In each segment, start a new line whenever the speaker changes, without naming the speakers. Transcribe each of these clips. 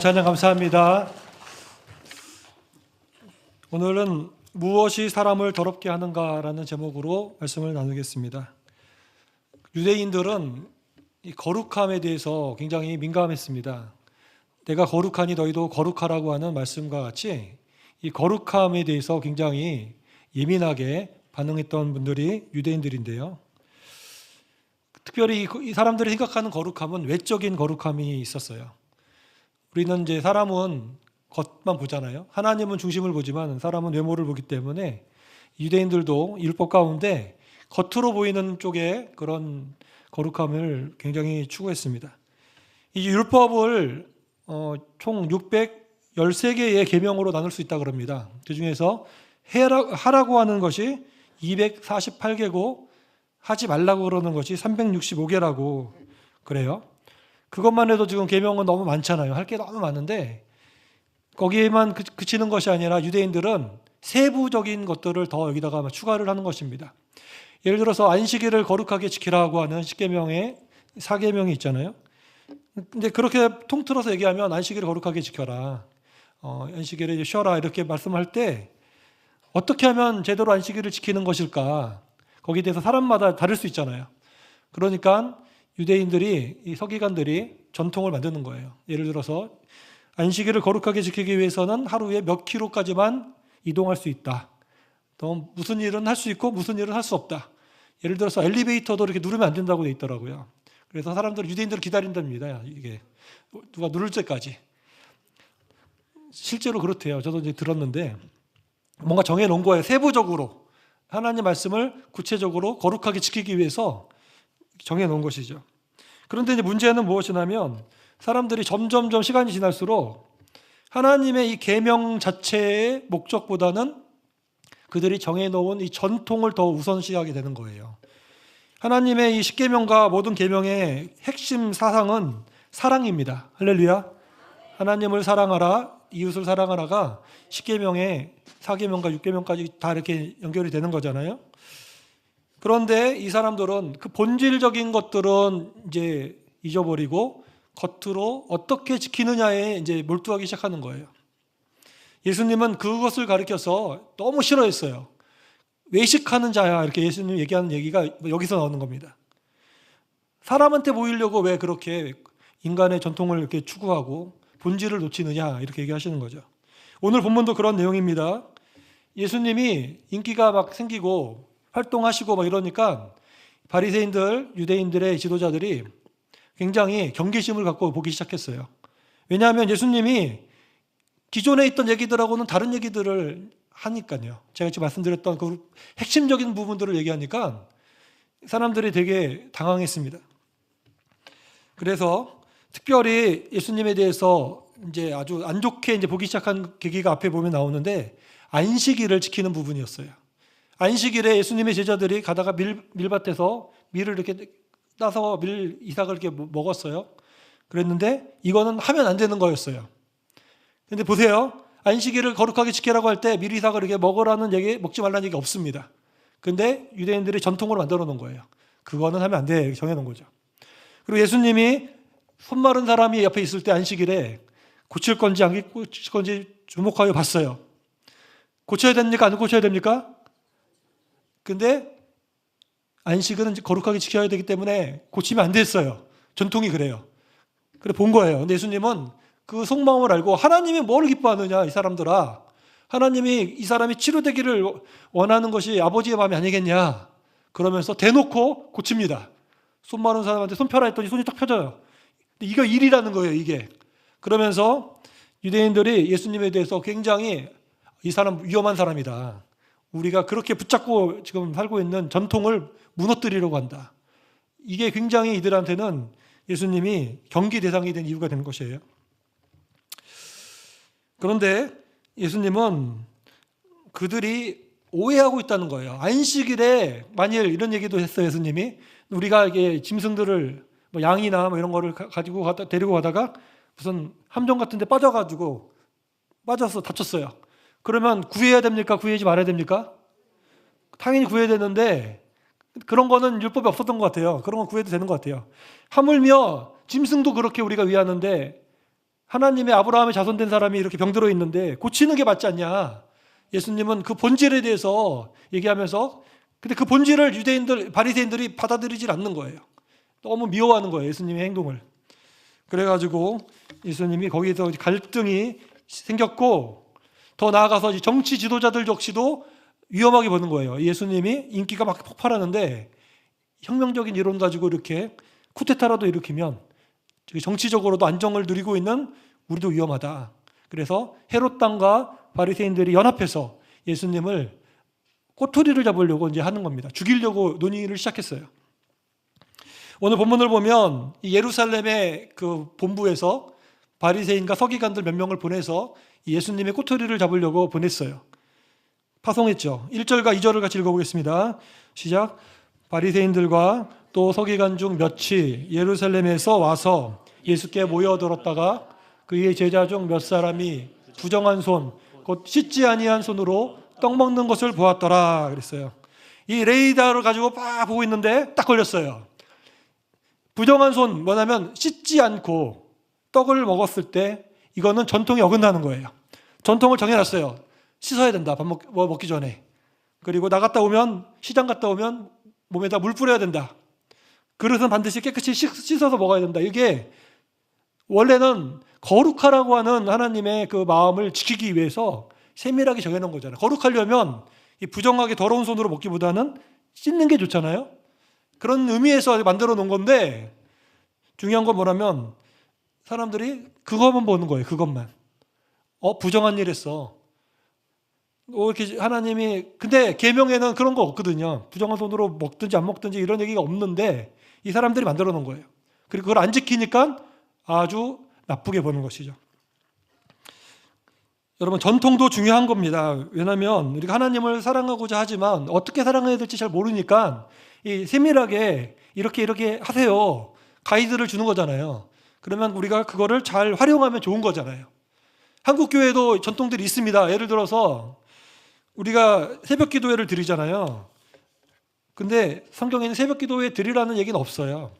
찬양 감사합니다. 오늘은 무엇이 사람을 더럽게 하는가라는 제목으로 말씀을 나누겠습니다. 유대인들은 이 거룩함에 대해서 굉장히 민감했습니다. 내가 거룩하니 너희도 거룩하라고 하는 말씀과 같이 이 거룩함에 대해서 굉장히 예민하게 반응했던 분들이 유대인들인데요. 특별히 이 사람들이 생각하는 거룩함은 외적인 거룩함이 있었어요. 우리는 이제 사람은 겉만 보잖아요. 하나님은 중심을 보지만 사람은 외모를 보기 때문에 유대인들도 율법 가운데 겉으로 보이는 쪽에 그런 거룩함을 굉장히 추구했습니다. 이 율법을 총 613개의 계명으로 나눌 수 있다 그럽니다. 그 중에서 하라고 하는 것이 248개고 하지 말라고 그러는 것이 365개라고 그래요. 그것만 해도 지금 계명은 너무 많잖아요. 할 게 너무 많은데 거기에만 그치는 것이 아니라 유대인들은 세부적인 것들을 더 여기다가 추가를 하는 것입니다. 예를 들어서 안식일을 거룩하게 지키라고 하는 십계명의 4계명이 있잖아요. 근데 그렇게 통틀어서 얘기하면 안식일을 거룩하게 지켜라. 안식일에 쉬어라 이렇게 말씀할 때 어떻게 하면 제대로 안식일을 지키는 것일까? 거기에 대해서 사람마다 다를 수 있잖아요. 그러니까 유대인들이, 이 서기관들이 전통을 만드는 거예요. 예를 들어서 안식일을 거룩하게 지키기 위해서는 하루에 몇 킬로까지만 이동할 수 있다. 또 무슨 일은 할 수 있고 무슨 일은 할 수 없다. 예를 들어서 엘리베이터도 이렇게 누르면 안 된다고 돼 있더라고요. 그래서 유대인들을 기다린답니다. 이게 누가 누를 때까지. 실제로 그렇대요. 저도 이제 들었는데 뭔가 정해놓은 거예요. 세부적으로 하나님 말씀을 구체적으로 거룩하게 지키기 위해서 정해놓은 것이죠. 그런데 이제 문제는 무엇이냐면 사람들이 점점 시간이 지날수록 하나님의 이 계명 자체의 목적보다는 그들이 정해놓은 이 전통을 더 우선시하게 되는 거예요. 하나님의 이 십계명과 모든 계명의 핵심 사상은 사랑입니다. 할렐루야. 하나님을 사랑하라, 이웃을 사랑하라가 십계명의 4계명과 6계명까지 다 이렇게 연결이 되는 거잖아요. 그런데 이 사람들은 그 본질적인 것들은 이제 잊어버리고 겉으로 어떻게 지키느냐에 이제 몰두하기 시작하는 거예요. 예수님은 그것을 가르쳐서 너무 싫어했어요. 외식하는 자야 이렇게 예수님 얘기하는 얘기가 여기서 나오는 겁니다. 사람한테 보이려고 왜 그렇게 인간의 전통을 이렇게 추구하고 본질을 놓치느냐 이렇게 얘기하시는 거죠. 오늘 본문도 그런 내용입니다. 예수님이 인기가 막 생기고 활동하시고 막 이러니까 바리새인들, 유대인들의 지도자들이 굉장히 경계심을 갖고 보기 시작했어요. 왜냐하면 예수님이 기존에 있던 얘기들하고는 다른 얘기들을 하니까요. 제가 지금 말씀드렸던 그 핵심적인 부분들을 얘기하니까 사람들이 되게 당황했습니다. 그래서 특별히 예수님에 대해서 이제 아주 안 좋게 이제 보기 시작한 계기가 앞에 보면 나오는데 안식일을 지키는 부분이었어요. 안식일에 예수님의 제자들이 가다가 밀밭에서 밀을 이렇게 따서 밀 이삭을 이렇게 먹었어요. 그랬는데 이거는 하면 안 되는 거였어요. 근데 보세요. 안식일을 거룩하게 지키라고 할 때 밀 이삭을 이렇게 먹으라는 얘기, 먹지 말라는 얘기 없습니다. 근데 유대인들이 전통으로 만들어 놓은 거예요. 그거는 하면 안 돼. 이렇게 정해 놓은 거죠. 그리고 예수님이 손 마른 사람이 옆에 있을 때 안식일에 고칠 건지 안 고칠 건지 주목하여 봤어요. 고쳐야 됩니까? 안 고쳐야 됩니까? 근데 안식은 거룩하게 지켜야 되기 때문에 고치면 안 됐어요. 전통이 그래요. 그래 본 거예요. 근데 예수님은 그 속마음을 알고 하나님이 뭘 기뻐하느냐 이 사람들아. 하나님이 이 사람이 치료되기를 원하는 것이 아버지의 마음이 아니겠냐. 그러면서 대놓고 고칩니다. 손 마른 사람한테 손 펴라 했더니 손이 딱 펴져요. 근데 이거 일이라는 거예요 이게. 그러면서 유대인들이 예수님에 대해서 굉장히 이 사람 위험한 사람이다. 우리가 그렇게 붙잡고 지금 살고 있는 전통을 무너뜨리려고 한다. 이게 굉장히 이들한테는 예수님이 경기 대상이 된 이유가 된 것이에요. 그런데 예수님은 그들이 오해하고 있다는 거예요. 안식일에 만일 이런 얘기도 했어요. 예수님이 우리가 이게 짐승들을 뭐 양이나 뭐 이런 거를 가지고 데리고 가다가 무슨 함정 같은 데 빠져서 다쳤어요. 그러면 구해야 됩니까? 구해야지 말아야 됩니까? 당연히 구해야 되는데 그런 거는 율법에 없었던 것 같아요. 그런 건 구해도 되는 것 같아요. 하물며 짐승도 그렇게 우리가 위하는데 하나님의 아브라함의 자손된 사람이 이렇게 병들어 있는데 고치는 게 맞지 않냐. 예수님은 그 본질에 대해서 얘기하면서 근데 그 본질을 유대인들, 바리새인들이 받아들이질 않는 거예요. 너무 미워하는 거예요, 예수님의 행동을. 그래가지고 예수님이 거기서 갈등이 생겼고 더 나아가서 정치 지도자들 역시도 위험하게 보는 거예요. 예수님이 인기가 막 폭발하는데 혁명적인 이론 가지고 이렇게 쿠데타라도 일으키면 정치적으로도 안정을 누리고 있는 우리도 위험하다. 그래서 헤롯 당과 바리새인들이 연합해서 예수님을 꼬투리를 잡으려고 이제 하는 겁니다. 죽이려고 논의를 시작했어요. 오늘 본문을 보면 예루살렘의 그 본부에서 바리새인과 서기관들 몇 명을 보내서 예수님의 꼬투리를 잡으려고 보냈어요. 파송했죠. 1절과 2절을 같이 읽어보겠습니다. 시작. 바리새인들과 또 서기관 중 몇이 예루살렘에서 와서 예수께 모여들었다가 그의 제자 중 몇 사람이 부정한 손, 곧 씻지 아니한 손으로 떡 먹는 것을 보았더라 그랬어요. 이 레이더를 가지고 막 보고 있는데 딱 걸렸어요. 부정한 손 뭐냐면 씻지 않고 떡을 먹었을 때 이거는 전통이 어긋나는 거예요. 전통을 정해놨어요. 씻어야 된다. 먹기 전에. 그리고 나갔다 오면 시장 갔다 오면 몸에다 물 뿌려야 된다. 그릇은 반드시 깨끗이 씻어서 먹어야 된다. 이게 원래는 거룩하라고 하는 하나님의 그 마음을 지키기 위해서 세밀하게 정해놓은 거잖아요. 거룩하려면 이 부정하게 더러운 손으로 먹기보다는 씻는 게 좋잖아요. 그런 의미에서 만들어 놓은 건데 중요한 건 뭐냐면 사람들이 그것만 보는 거예요. 그것만. 부정한 일 했어. 이렇게 하나님이 근데 계명에는 그런 거 없거든요. 부정한 손으로 먹든지 안 먹든지 이런 얘기가 없는데 이 사람들이 만들어 놓은 거예요. 그리고 그걸 안 지키니까 아주 나쁘게 보는 것이죠. 여러분 전통도 중요한 겁니다. 왜냐하면 우리가 하나님을 사랑하고자 하지만 어떻게 사랑해야 될지 잘 모르니까 이 세밀하게 이렇게 하세요. 가이드를 주는 거잖아요. 그러면 우리가 그거를 잘 활용하면 좋은 거잖아요. 한국 교회도 전통들이 있습니다. 예를 들어서 우리가 새벽 기도회를 드리잖아요. 근데 성경에는 새벽 기도회 드리라는 얘기는 없어요.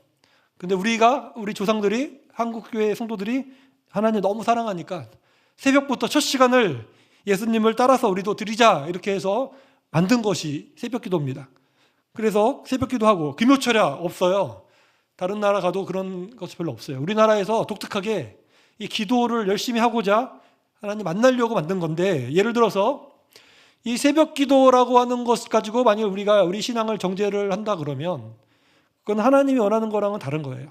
근데 우리 조상들이 한국 교회 성도들이 하나님 너무 사랑하니까 새벽부터 첫 시간을 예수님을 따라서 우리도 드리자 이렇게 해서 만든 것이 새벽 기도입니다. 그래서 새벽 기도하고 금요철야 없어요. 다른 나라 가도 그런 것이 별로 없어요. 우리나라에서 독특하게 이 기도를 열심히 하고자 하나님 만나려고 만든 건데 예를 들어서 이 새벽 기도라고 하는 것 가지고 만약 우리가 우리 신앙을 정죄를 한다 그러면 그건 하나님이 원하는 거랑은 다른 거예요.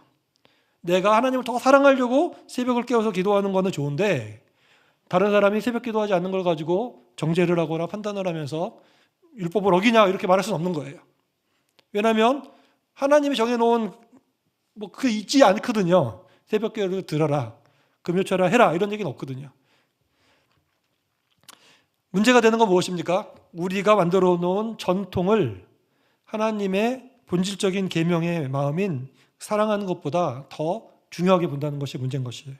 내가 하나님을 더 사랑하려고 새벽을 깨워서 기도하는 거는 좋은데 다른 사람이 새벽 기도하지 않는 걸 가지고 정죄를 하거나 판단을 하면서 율법을 어기냐 이렇게 말할 수는 없는 거예요. 왜냐하면 하나님이 정해놓은 그 있지 않거든요. 새벽 기도를 들어라, 금요철야 해라 이런 얘기는 없거든요. 문제가 되는 건 무엇입니까? 우리가 만들어 놓은 전통을 하나님의 본질적인 계명의 마음인 사랑하는 것보다 더 중요하게 본다는 것이 문제인 것이에요.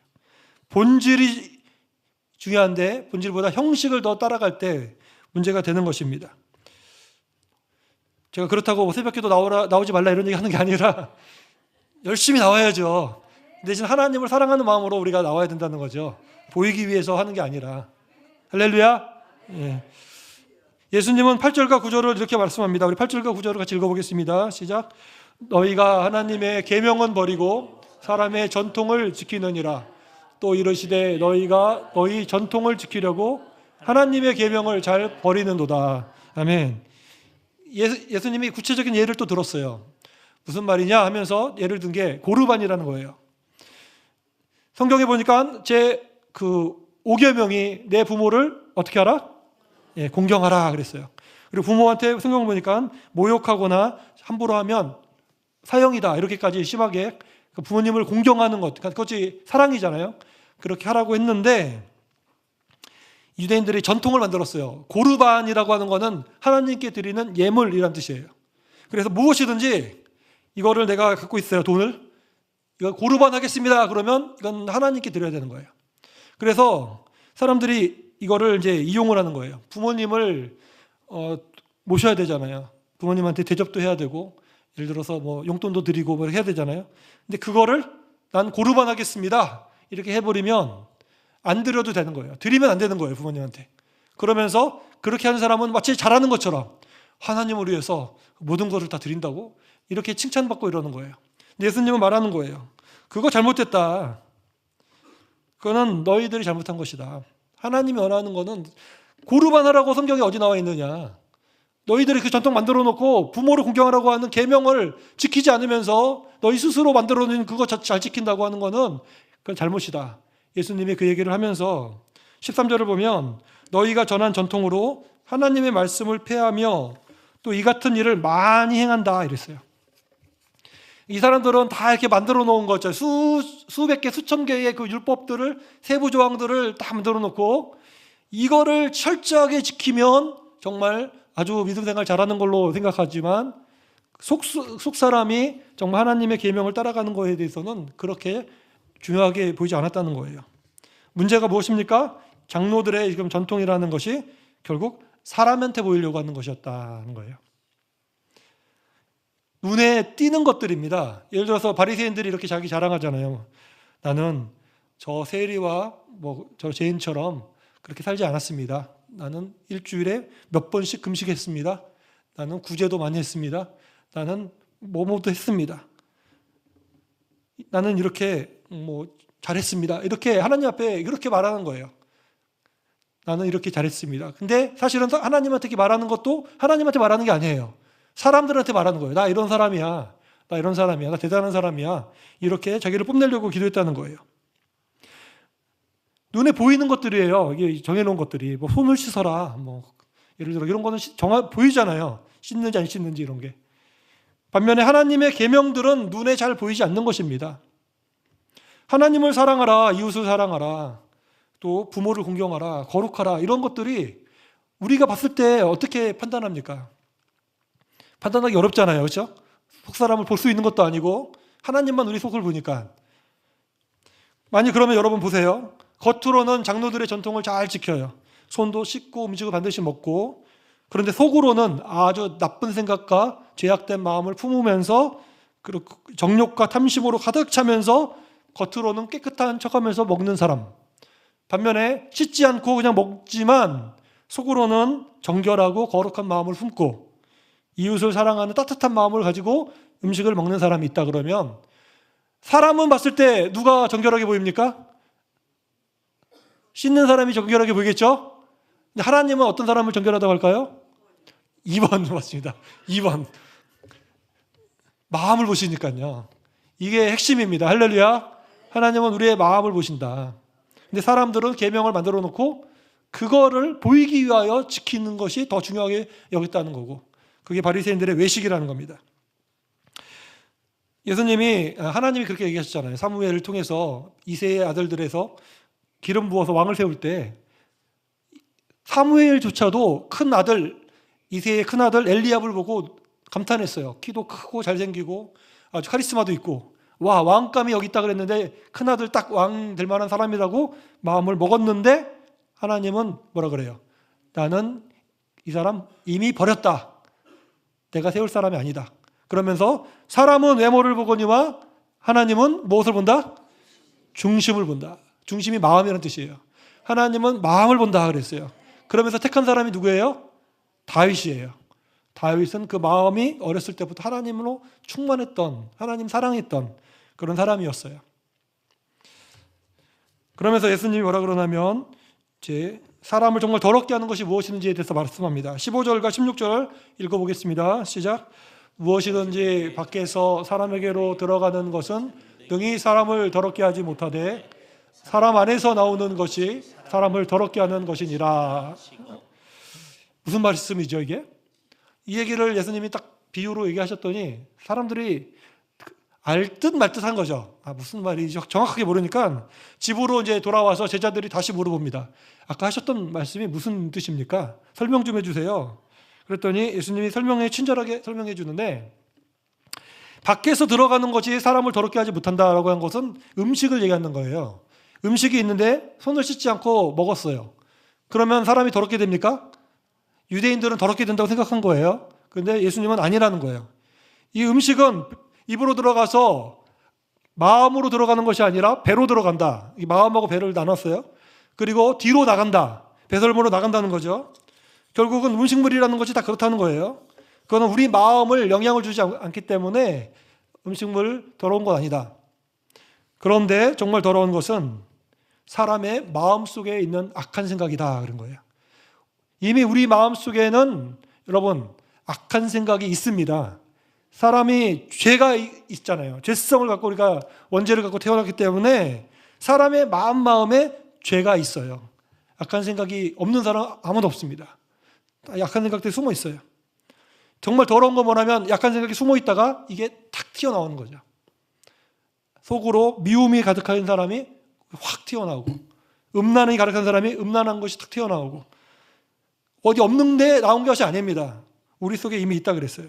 본질이 중요한데 본질보다 형식을 더 따라갈 때 문제가 되는 것입니다. 제가 그렇다고 새벽기도 나오지 말라 이런 얘기 하는 게 아니라 열심히 나와야죠. 대신 하나님을 사랑하는 마음으로 우리가 나와야 된다는 거죠. 보이기 위해서 하는 게 아니라. 할렐루야. 예. 예수님은 8절과 9절을 이렇게 말씀합니다. 우리 8절과 9절을 같이 읽어보겠습니다. 시작. 너희가 하나님의 계명은 버리고 사람의 전통을 지키느니라. 또 이르시되 너희가 너희 전통을 지키려고 하나님의 계명을 잘 버리는도다. 아멘. 예수님이 구체적인 예를 또 들었어요. 무슨 말이냐 하면서 예를 든 게 고르반이라는 거예요. 성경에 보니까 제 그 5계명이 내 부모를 어떻게 하라? 예, 공경하라 그랬어요. 그리고 부모한테 성경 보니까 모욕하거나 함부로 하면 사형이다 이렇게까지 심하게 부모님을 공경하는 것, 그것이 사랑이잖아요. 그렇게 하라고 했는데 유대인들이 전통을 만들었어요. 고르반이라고 하는 것은 하나님께 드리는 예물이란 뜻이에요. 그래서 무엇이든지 이거를 내가 갖고 있어요. 돈을 이거 고르반 하겠습니다. 그러면 이건 하나님께 드려야 되는 거예요. 그래서 사람들이 이거를 이제 이용을 하는 거예요. 부모님을 모셔야 되잖아요. 부모님한테 대접도 해야 되고 예를 들어서 뭐 용돈도 드리고 뭐 해야 되잖아요. 근데 그거를 난 고르반 하겠습니다. 이렇게 해버리면 안 드려도 되는 거예요. 드리면 안 되는 거예요, 부모님한테. 그러면서 그렇게 하는 사람은 마치 잘하는 것처럼 하나님을 위해서 모든 것을 다 드린다고 이렇게 칭찬받고 이러는 거예요. 예수님은 말하는 거예요. 그거 잘못됐다. 그거는 너희들이 잘못한 것이다. 하나님이 원하는 거는 고르반 하라고 성경에 어디 나와 있느냐. 너희들이 그 전통 만들어 놓고 부모를 공경하라고 하는 계명을 지키지 않으면서 너희 스스로 만들어 놓은 그거 잘 지킨다고 하는 거는 그건 잘못이다. 예수님이 그 얘기를 하면서 13절을 보면 너희가 전한 전통으로 하나님의 말씀을 폐하며 또 이 같은 일을 많이 행한다 이랬어요. 이 사람들은 다 이렇게 만들어 놓은 거죠. 수백 개, 수천 개의 그 율법들을, 세부 조항들을 다 만들어 놓고 이거를 철저하게 지키면 정말 아주 믿음 생활 잘하는 걸로 생각하지만 속 사람이 정말 하나님의 계명을 따라가는 거에 대해서는 그렇게 중요하게 보이지 않았다는 거예요. 문제가 무엇입니까? 장로들의 지금 전통이라는 것이 결국 사람한테 보이려고 하는 것이었다는 거예요. 눈에 띄는 것들입니다. 예를 들어서 바리새인들이 이렇게 자기 자랑하잖아요. 나는 저 세리와 저 죄인처럼 그렇게 살지 않았습니다. 나는 일주일에 몇 번씩 금식했습니다. 나는 구제도 많이 했습니다. 나는 뭐뭐도 했습니다. 나는 이렇게 잘했습니다. 이렇게 하나님 앞에 이렇게 말하는 거예요. 나는 이렇게 잘했습니다. 근데 사실은 하나님한테 말하는 것도 하나님한테 말하는 게 아니에요. 사람들한테 말하는 거예요. 나 이런 사람이야. 나 이런 사람이야. 나 대단한 사람이야. 이렇게 자기를 뽐내려고 기도했다는 거예요. 눈에 보이는 것들이에요. 이게 정해놓은 것들이. 손을 씻어라. 예를 들어 이런 거는 보이잖아요. 씻는지 안 씻는지 이런 게. 반면에 하나님의 계명들은 눈에 잘 보이지 않는 것입니다. 하나님을 사랑하라. 이웃을 사랑하라. 또 부모를 공경하라. 거룩하라. 이런 것들이 우리가 봤을 때 어떻게 판단합니까? 판단하기 어렵잖아요. 그렇죠? 속 사람을 볼 수 있는 것도 아니고 하나님만 우리 속을 보니까. 만약 그러면 여러분 보세요. 겉으로는 장로들의 전통을 잘 지켜요. 손도 씻고 음식을 반드시 먹고, 그런데 속으로는 아주 나쁜 생각과 죄악된 마음을 품으면서 정욕과 탐심으로 가득 차면서 겉으로는 깨끗한 척하면서 먹는 사람. 반면에 씻지 않고 그냥 먹지만 속으로는 정결하고 거룩한 마음을 품고 이웃을 사랑하는 따뜻한 마음을 가지고 음식을 먹는 사람이 있다 그러면 사람은 봤을 때 누가 정결하게 보입니까? 씻는 사람이 정결하게 보이겠죠? 근데 하나님은 어떤 사람을 정결하다고 할까요? 2번 맞습니다. 2번. 마음을 보시니까요. 이게 핵심입니다. 할렐루야. 하나님은 우리의 마음을 보신다. 근데 사람들은 계명을 만들어 놓고 그거를 보이기 위하여 지키는 것이 더 중요하게 여겼다는 거고, 그게 바리새인들의 외식이라는 겁니다. 하나님이 그렇게 얘기하셨잖아요. 사무엘을 통해서 이새의 아들들에서 기름 부어서 왕을 세울 때 사무엘조차도 큰 아들, 이새의 큰 아들 엘리압을 보고 감탄했어요. 키도 크고 잘생기고 아주 카리스마도 있고, 와, 왕감이 여기 있다 그랬는데 큰 아들 딱 왕 될 만한 사람이라고 마음을 먹었는데 하나님은 뭐라 그래요? 나는 이 사람 이미 버렸다. 내가 세울 사람이 아니다. 그러면서 사람은 외모를 보거니와 하나님은 무엇을 본다? 중심을 본다. 중심이 마음이라는 뜻이에요. 하나님은 마음을 본다 그랬어요. 그러면서 택한 사람이 누구예요? 다윗이에요. 다윗은 그 마음이 어렸을 때부터 하나님으로 충만했던, 하나님 사랑했던 그런 사람이었어요. 그러면서 예수님이 뭐라 그러냐면 사람을 정말 더럽게 하는 것이 무엇인지에 대해서 말씀합니다. 15절과 16절 읽어보겠습니다. 시작. 무엇이든지 밖에서 사람에게로 들어가는 것은 능히 사람을 더럽게 하지 못하되 사람 안에서 나오는 것이 사람을 더럽게 하는 것이니라. 무슨 말씀이죠 이게? 이 얘기를 예수님이 딱 비유로 얘기하셨더니 사람들이 알 듯 말 듯 한 거죠. 무슨 말이죠? 정확하게 모르니까 집으로 이제 돌아와서 제자들이 다시 물어봅니다. 아까 하셨던 말씀이 무슨 뜻입니까? 설명 좀 해주세요. 그랬더니 예수님이 친절하게 설명해 주는데, 밖에서 들어가는 것이 사람을 더럽게 하지 못한다라고 한 것은 음식을 얘기하는 거예요. 음식이 있는데 손을 씻지 않고 먹었어요. 그러면 사람이 더럽게 됩니까? 유대인들은 더럽게 된다고 생각한 거예요. 그런데 예수님은 아니라는 거예요. 이 음식은 입으로 들어가서 마음으로 들어가는 것이 아니라 배로 들어간다. 이 마음하고 배를 나눴어요. 그리고 뒤로 나간다. 배설물로 나간다는 거죠. 결국은 음식물이라는 것이 다 그렇다는 거예요. 그거는 우리 마음을 영향을 주지 않기 때문에 음식물 더러운 건 아니다. 그런데 정말 더러운 것은 사람의 마음 속에 있는 악한 생각이다. 그런 거예요. 이미 우리 마음 속에는 여러분 악한 생각이 있습니다. 사람이 죄가 있잖아요. 죄성을 갖고 우리가 원죄를 갖고 태어났기 때문에 사람의 마음에 죄가 있어요. 악한 생각이 없는 사람 아무도 없습니다. 약한 생각들이 숨어 있어요. 정말 더러운 거 뭐냐면 약한 생각이 숨어 있다가 이게 탁 튀어나오는 거죠. 속으로 미움이 가득한 사람이 확 튀어나오고, 음란이 가득한 사람이 음란한 것이 탁 튀어나오고, 어디 없는데 나온 것이 아닙니다. 우리 속에 이미 있다 그랬어요.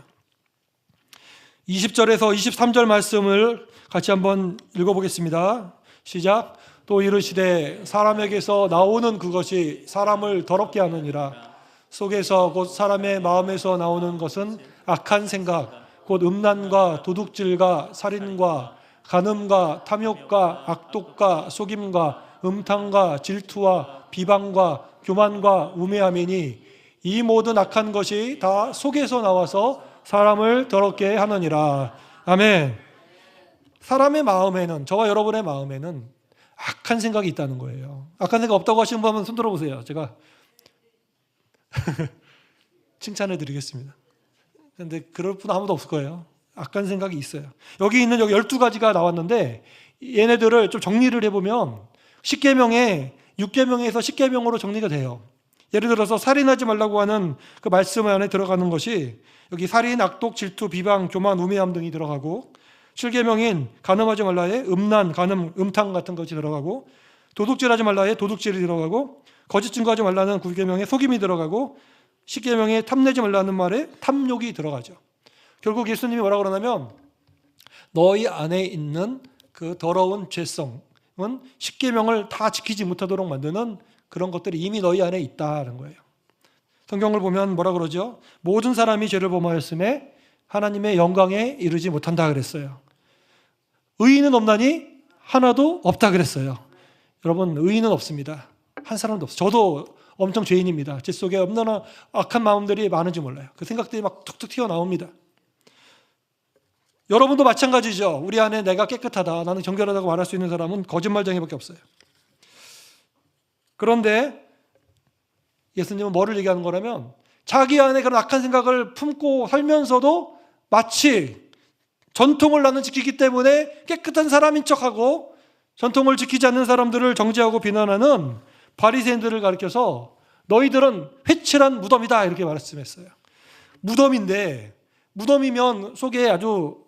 20절에서 23절 말씀을 같이 한번 읽어보겠습니다. 시작. 또 이르시되 사람에게서 나오는 그것이 사람을 더럽게 하느니라. 속에서 곧 사람의 마음에서 나오는 것은 악한 생각, 곧 음란과 도둑질과 살인과 간음과 탐욕과 악독과 속임과 음탕과 질투와 비방과 교만과 우매함이니 이 모든 악한 것이 다 속에서 나와서 사람을 더럽게 하느니라. 아멘. 사람의 마음에는, 저와 여러분의 마음에는 악한 생각이 있다는 거예요. 악한 생각 없다고 하시는 분 한번 손 들어보세요. 제가 칭찬해 드리겠습니다. 그런데 그럴 분 아무도 없을 거예요. 악한 생각이 있어요. 여기 있는 12가지가 나왔는데 얘네들을 좀 정리를 해보면 10계명에 6계명에서 10계명으로 정리가 돼요. 예를 들어서 살인하지 말라고 하는 그 말씀 안에 들어가는 것이 여기 살인, 악독, 질투, 비방, 교만, 우매함 등이 들어가고 7계명인 간음하지 말라에 음란, 간음, 음탕 같은 것이 들어가고 도둑질하지 말라에 도둑질이 들어가고 거짓 증거하지 말라는 9계명에 속임이 들어가고 10계명에 탐내지 말라는 말에 탐욕이 들어가죠. 결국 예수님이 뭐라고 그러냐면 너희 안에 있는 그 더러운 죄성은 10계명을 다 지키지 못하도록 만드는 그런 것들이 이미 너희 안에 있다는 거예요. 성경을 보면 뭐라 그러죠? 모든 사람이 죄를 범하였음에 하나님의 영광에 이르지 못한다 그랬어요. 의인은 없나니 하나도 없다 그랬어요. 여러분 의인은 없습니다. 한 사람도 없어요. 저도 엄청 죄인입니다. 제 속에 얼마나 악한 마음들이 많은지 몰라요. 그 생각들이 막 툭툭 튀어나옵니다. 여러분도 마찬가지죠. 우리 안에 내가 깨끗하다, 나는 정결하다고 말할 수 있는 사람은 거짓말쟁이밖에 없어요. 그런데 예수님은 뭐를 얘기하는 거라면 자기 안에 그런 악한 생각을 품고 살면서도 마치 전통을 나는 지키기 때문에 깨끗한 사람인 척하고 전통을 지키지 않는 사람들을 정죄하고 비난하는 바리새인들을 가리켜서 너희들은 회칠한 무덤이다 이렇게 말씀했어요. 무덤인데 무덤이면 속에 아주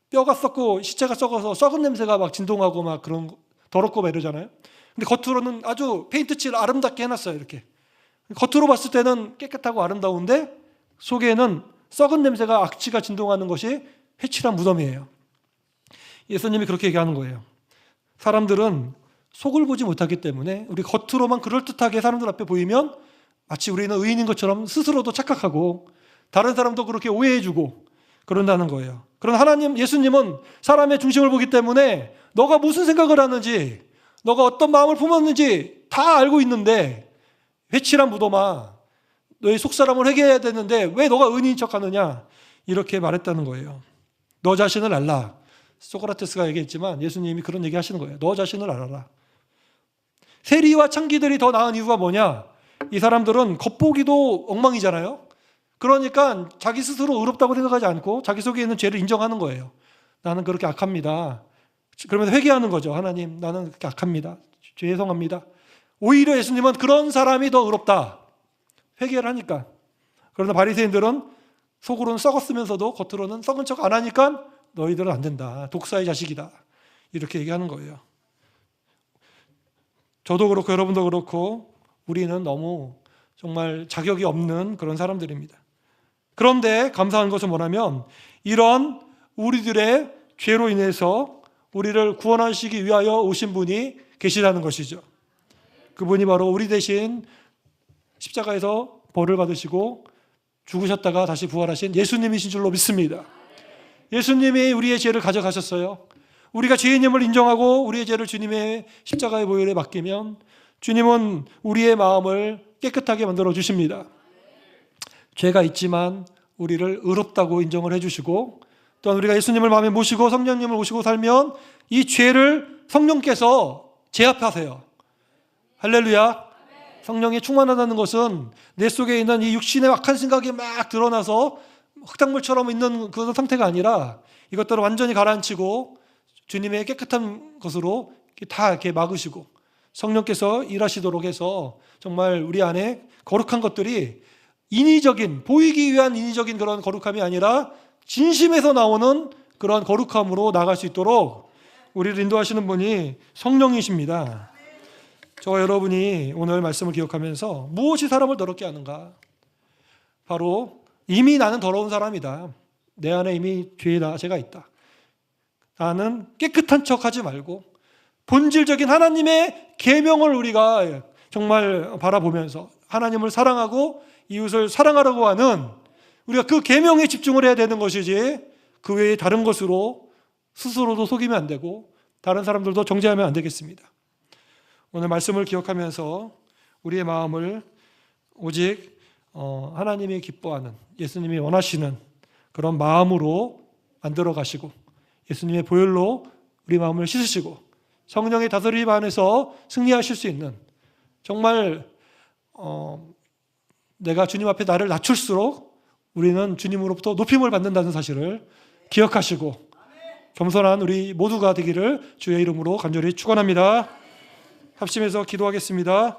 뼈가 썩고 시체가 썩어서 썩은 냄새가 막 진동하고 막 그런 더럽고 막 이러잖아요. 근데 겉으로는 아주 페인트칠 아름답게 해놨어요. 이렇게 겉으로 봤을 때는 깨끗하고 아름다운데 속에는 썩은 냄새가 악취가 진동하는 것이 회칠한 무덤이에요. 예수님이 그렇게 얘기하는 거예요. 사람들은 속을 보지 못하기 때문에 우리 겉으로만 그럴듯하게 사람들 앞에 보이면 마치 우리는 의인인 것처럼 스스로도 착각하고 다른 사람도 그렇게 오해해주고 그런다는 거예요. 그런 하나님, 예수님은 사람의 중심을 보기 때문에 너가 무슨 생각을 하는지, 너가 어떤 마음을 품었는지 다 알고 있는데 회칠한 무덤아, 너의 속사람을 회개해야 되는데 왜 너가 의인인 척하느냐 이렇게 말했다는 거예요. 너 자신을 알라. 소크라테스가 얘기했지만 예수님이 그런 얘기 하시는 거예요. 너 자신을 알아라. 세리와 창기들이 더 나은 이유가 뭐냐? 이 사람들은 겉보기도 엉망이잖아요. 그러니까 자기 스스로 의롭다고 생각하지 않고 자기 속에 있는 죄를 인정하는 거예요. 나는 그렇게 악합니다. 그러면서 회개하는 거죠. 하나님, 나는 그렇게 악합니다. 죄송합니다. 오히려 예수님은 그런 사람이 더 의롭다. 회개를 하니까. 그러나 바리새인들은 속으로는 썩었으면서도 겉으로는 썩은 척 안 하니까 너희들은 안 된다. 독사의 자식이다. 이렇게 얘기하는 거예요. 저도 그렇고 여러분도 그렇고 우리는 너무 정말 자격이 없는 그런 사람들입니다. 그런데 감사한 것은 뭐냐면 이런 우리들의 죄로 인해서 우리를 구원하시기 위하여 오신 분이 계시다는 것이죠. 그분이 바로 우리 대신 십자가에서 벌을 받으시고 죽으셨다가 다시 부활하신 예수님이신 줄로 믿습니다. 예수님이 우리의 죄를 가져가셨어요. 우리가 죄인임을 인정하고 우리의 죄를 주님의 십자가의 보혈에 맡기면 주님은 우리의 마음을 깨끗하게 만들어 주십니다. 죄가 있지만 우리를 의롭다고 인정을 해주시고, 또한 우리가 예수님을 마음에 모시고 성령님을 모시고 살면 이 죄를 성령께서 제압하세요. 할렐루야. 성령이 충만하다는 것은 내 속에 있는 이 육신의 악한 생각이 막 드러나서 흙탕물처럼 있는 그런 상태가 아니라 이것들을 완전히 가라앉히고 주님의 깨끗한 것으로 다 이렇게 막으시고 성령께서 일하시도록 해서 정말 우리 안에 거룩한 것들이 인위적인, 보이기 위한 인위적인 그런 거룩함이 아니라 진심에서 나오는 그런 거룩함으로 나갈 수 있도록 우리를 인도하시는 분이 성령이십니다. 저와 여러분이 오늘 말씀을 기억하면서 무엇이 사람을 더럽게 하는가? 바로 이미 나는 더러운 사람이다. 내 안에 이미 죄가 있다. 나는 깨끗한 척하지 말고 본질적인 하나님의 계명을 우리가 정말 바라보면서 하나님을 사랑하고 이웃을 사랑하라고 하는 우리가 그 계명에 집중을 해야 되는 것이지 그 외에 다른 것으로 스스로도 속이면 안 되고 다른 사람들도 정죄하면 안 되겠습니다. 오늘 말씀을 기억하면서 우리의 마음을 오직 하나님이 기뻐하는, 예수님이 원하시는 그런 마음으로 만들어 가시고 예수님의 보혈로 우리 마음을 씻으시고 성령의 다스림 안에서 승리하실 수 있는, 정말 내가 주님 앞에 나를 낮출수록 우리는 주님으로부터 높임을 받는다는 사실을 기억하시고 겸손한 우리 모두가 되기를 주의 이름으로 간절히 축원합니다. 합심해서 기도하겠습니다.